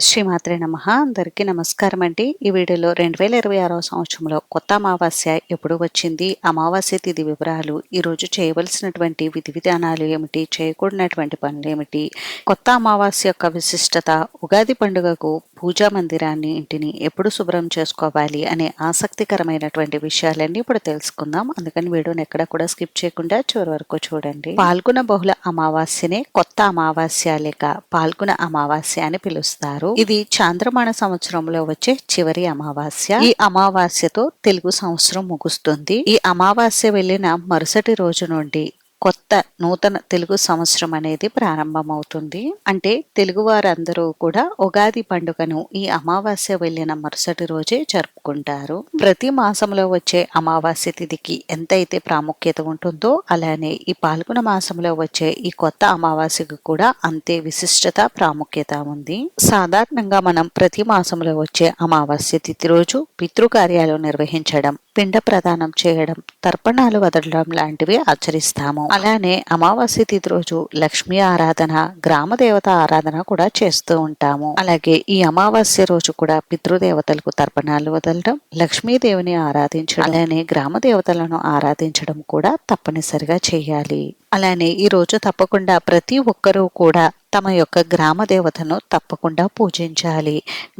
శ్రీమాత్రే నమః. అందరికీ నమస్కారం అండి. ఈ వీడియోలో 2026వ సంవత్సరంలో కొత్త అమావాస్య ఎప్పుడు వచ్చింది, అమావాస్య తిథి వివరాలు, ఈరోజు చేయవలసినటువంటి విధి విధానాలు ఏమిటి, చేయకూడనటువంటి పనులేమిటి, కొత్త అమావాస్య యొక్క విశిష్టత, ఉగాది పండుగకు పూజా మందిరాన్ని ఇంటిని ఎప్పుడు శుభ్రం చేసుకోవాలి అనే ఆసక్తికరమైనటువంటి విషయాలన్నీ ఇప్పుడు తెలుసుకుందాం. అందుకని వీడియోని ఎక్కడ కూడా స్కిప్ చేయకుండా చివరి వరకు చూడండి. పాల్గొన బహుళ అమావాస్యనే కొత్త అమావాస్య లేక పాల్గొన అమావాస్య అని పిలుస్తారు. ఇది చాంద్రమాన సంవత్సరంలో వచ్చే చివరి అమావాస్య. ఈ అమావాస్యతో తెలుగు సంవత్సరం ముగుస్తుంది. ఈ అమావాస్య వెళ్లిన మరుసటి రోజు నుండి కొత్త నూతన తెలుగు సంవత్సరం అనేది ప్రారంభమవుతుంది. అంటే తెలుగు వారందరూ కూడా ఉగాది పండుగను ఈ అమావాస్య వెళ్లిన మరుసటి రోజే జరుపుకుంటారు. ప్రతి మాసంలో వచ్చే అమావాస్య తిథికి ఎంతైతే ప్రాముఖ్యత ఉంటుందో అలానే ఈ పాల్గొన మాసంలో వచ్చే ఈ కొత్త అమావాస్యకు కూడా అంతే విశిష్టత ప్రాముఖ్యత ఉంది. సాధారణంగా మనం ప్రతి మాసంలో వచ్చే అమావాస్య తిథి రోజు పితృకార్యాలు నిర్వహించడం, పిండ ప్రదానం చేయడం, తర్పణాలు వదలడం లాంటివి ఆచరిస్తాము. అలానే అమావాస్య తిథి రోజు లక్ష్మీ ఆరాధన, గ్రామ దేవత ఆరాధన కూడా చేస్తూ ఉంటాము. అలాగే ఈ అమావాస్య రోజు కూడా పితృదేవతలకు తర్పణాలు వదలడం, లక్ష్మీదేవిని ఆరాధించడం, అలానే గ్రామ దేవతలను ఆరాధించడం కూడా తప్పనిసరిగా చేయాలి. అలానే ఈ రోజు తప్పకుండా ప్రతి ఒక్కరూ కూడా తమ యొక్క గ్రామ దేవతను తప్పకుండా పూజించాలి.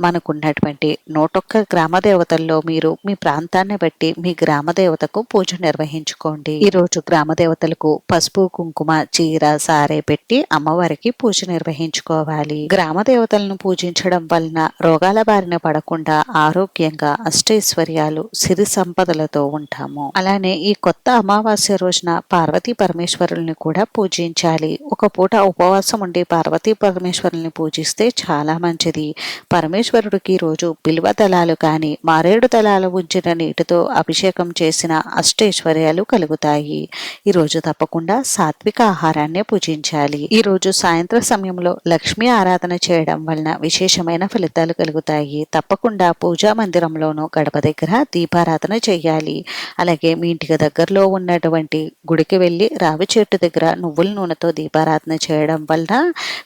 మనకున్నటువంటి 101 గ్రామ దేవతల్లో మీరు మీ ప్రాంతాన్ని బట్టి మీ గ్రామ దేవతకు పూజ నిర్వహించుకోండి. ఈ రోజు గ్రామ దేవతలకు పసుపు, కుంకుమ, చీర, సారే పెట్టి అమ్మవారికి పూజ నిర్వహించుకోవాలి. గ్రామ దేవతలను పూజించడం వలన రోగాల బారిన పడకుండా ఆరోగ్యంగా అష్టైశ్వర్యాలు, సిరి సంపదలతో ఉంటాము. అలానే ఈ కొత్త అమావాస్య రోజున పార్వతీ పరమేశ్వరుల్ని కూడా పూజించాలి. ఒక పూట ఉపవాసం ఉండి పార్వతీ పరమేశ్వరుల్ని పూజిస్తే చాలా మంచిది. పరమేశ్వరుడికి రోజు బిల్వ దళాలు కానీ మారేడు దళాలు ఉంచిన నీటితో అభిషేకం చేసిన అష్టైశ్వర్యాలు కలుగుతాయి. ఈ రోజు తప్పకుండా సాత్విక ఆహారాన్ని పూజించాలి. ఈ రోజు సాయంత్రం సమయంలో లక్ష్మీ ఆరాధన చేయడం వలన విశేషమైన ఫలితాలు కలుగుతాయి. తప్పకుండా పూజా మందిరంలోనూ గడప దగ్గర దీపారాధన చేయాలి. అలాగే మీ ఇంటికి దగ్గరలో ఉన్నటువంటి గుడికి వెళ్లి రావి చెట్టు దగ్గర నువ్వుల నూనెతో దీపారాధన చేయడం వలన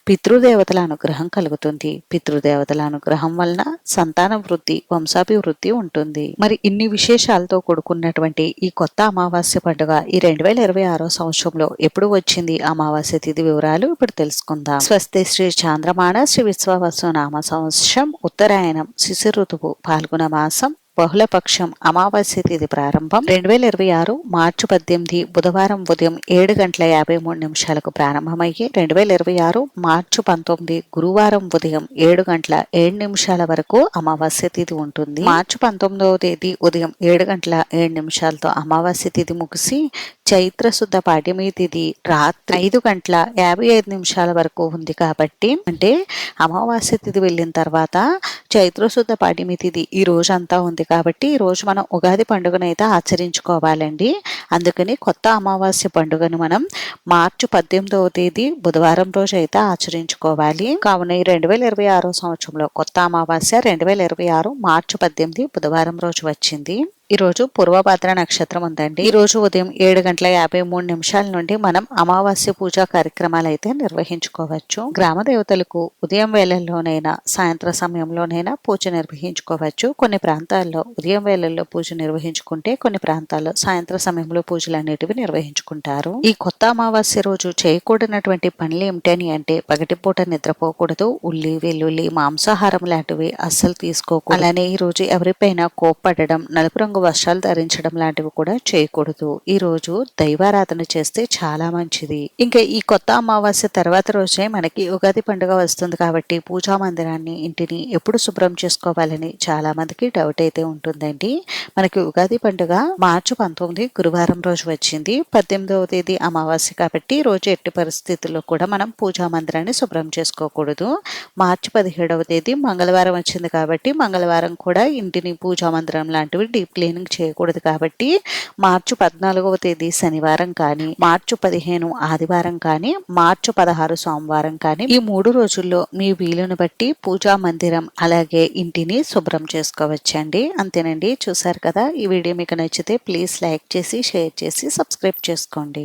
పితృదేవతల అనుగ్రహం కలుగుతుంది. పితృదేవతల అనుగ్రహం వలన సంతాన వృద్ధి, వంశాభివృద్ధి ఉంటుంది. మరి ఇన్ని విశేషాలతో కూడుకున్నటువంటి ఈ కొత్త అమావాస్య పండుగ ఈ 2026వ సంవత్సరంలో ఎప్పుడు వచ్చింది, అమావాస్య తిథి వివరాలు ఇప్పుడు తెలుసుకుందాం. స్వస్తి శ్రీ చాంద్రమాన శ్రీ విశ్వావసు నామ సంవత్సరం ఉత్తరాయణం శిశిర ఋతువు పాల్గొన మాసం బహుళపక్షం అమావాస్య తిథి ప్రారంభం 2026 మార్చి 18 బుధవారం ఉదయం 7:53 ప్రారంభమయ్యి 2026 మార్చి 19 గురువారం ఉదయం 7:07 వరకు అమావాస్య తిథి ఉంటుంది. మార్చి 19వ తేదీ ఉదయం 7:07 అమావాస్య తిథి ముగిసి చైత్ర శుద్ధ పాడ్యమి తిథి రాత్రి 5:55 వరకు ఉంది. కాబట్టి అంటే అమావాస్య తిథి వెళ్ళిన తర్వాత చైత్ర శుద్ధ పాడ్యమి తిథి ఈ రోజంతా ఉంది. కాబట్టి ఈ రోజు మనం ఉగాది పండుగను అయితే ఆచరించుకోవాలండి. అందుకని కొత్త అమావాస్య పండుగను మనం మార్చి 18వ తేదీ బుధవారం రోజు అయితే ఆచరించుకోవాలి. కావున ఈ 2026వ సంవత్సరంలో కొత్త అమావాస్య 2026 మార్చి 18 బుధవారం రోజు వచ్చింది. ఈ రోజు పూర్వభద్ర నక్షత్రం ఉందండి. ఈ రోజు ఉదయం 7:53 నుండి మనం అమావాస్య పూజా కార్యక్రమాలు అయితే నిర్వహించుకోవచ్చు. గ్రామ దేవతలకు ఉదయం వేళల్లోనైనా సాయంత్రం సమయంలోనైనా పూజ నిర్వహించుకోవచ్చు. కొన్ని ప్రాంతాల్లో ఉదయం వేళల్లో పూజ నిర్వహించుకుంటే కొన్ని ప్రాంతాల్లో సాయంత్రం సమయంలో పూజలు అనేటివి నిర్వహించుకుంటారు. ఈ కొత్త అమావాస్య రోజు చేయకూడనటువంటి పనులు ఏమిటని అంటే పగటిపూట నిద్రపోకూడదు, ఉల్లి, వెల్లుల్లి, మాంసాహారం లాంటివి అస్సలు తీసుకోకూడదు. అలానే ఈ రోజు ఎవరిపైన కోప్పడడం, నలుపు రంగు వస్త్రాలు ధరించడం లాంటివి కూడా చేయకూడదు. ఈ రోజు దైవారాధన చేస్తే చాలా మంచిది. ఇంకా ఈ కొత్త అమావాస్య తర్వాత రోజే మనకి ఉగాది పండుగ వస్తుంది. కాబట్టి పూజా మందిరాన్ని, ఇంటిని ఎప్పుడు శుభ్రం చేసుకోవాలని చాలా మందికి డౌట్ అయితే ఉంటుందండి. మనకి ఉగాది పండుగ మార్చి 19 గురువారం రోజు వచ్చింది. 18వ తేదీ అమావాస్య కాబట్టి రోజు ఎట్టి పరిస్థితుల్లో కూడా మనం పూజా మందిరాన్ని శుభ్రం చేసుకోకూడదు. మార్చి 17వ తేదీ మంగళవారం వచ్చింది కాబట్టి మంగళవారం కూడా ఇంటిని, పూజా మందిరం లాంటివి డీప్ క్లీనింగ్ చేయకూడదు. కాబట్టి మార్చి 14వ తేదీ శనివారం కానీ, మార్చి 15 ఆదివారం కానీ, మార్చి 16 సోమవారం కానీ ఈ 3 రోజుల్లో మీ వీలును బట్టి పూజా మందిరం అలాగే ఇంటిని శుభ్రం చేసుకోవచ్చండి. అంతేనండి. చూసారు కదా, ఈ వీడియో మీకు నచ్చితే ప్లీజ్ లైక్ చేసి, షేర్ చేసి, సబ్స్క్రైబ్ చేసుకోండి.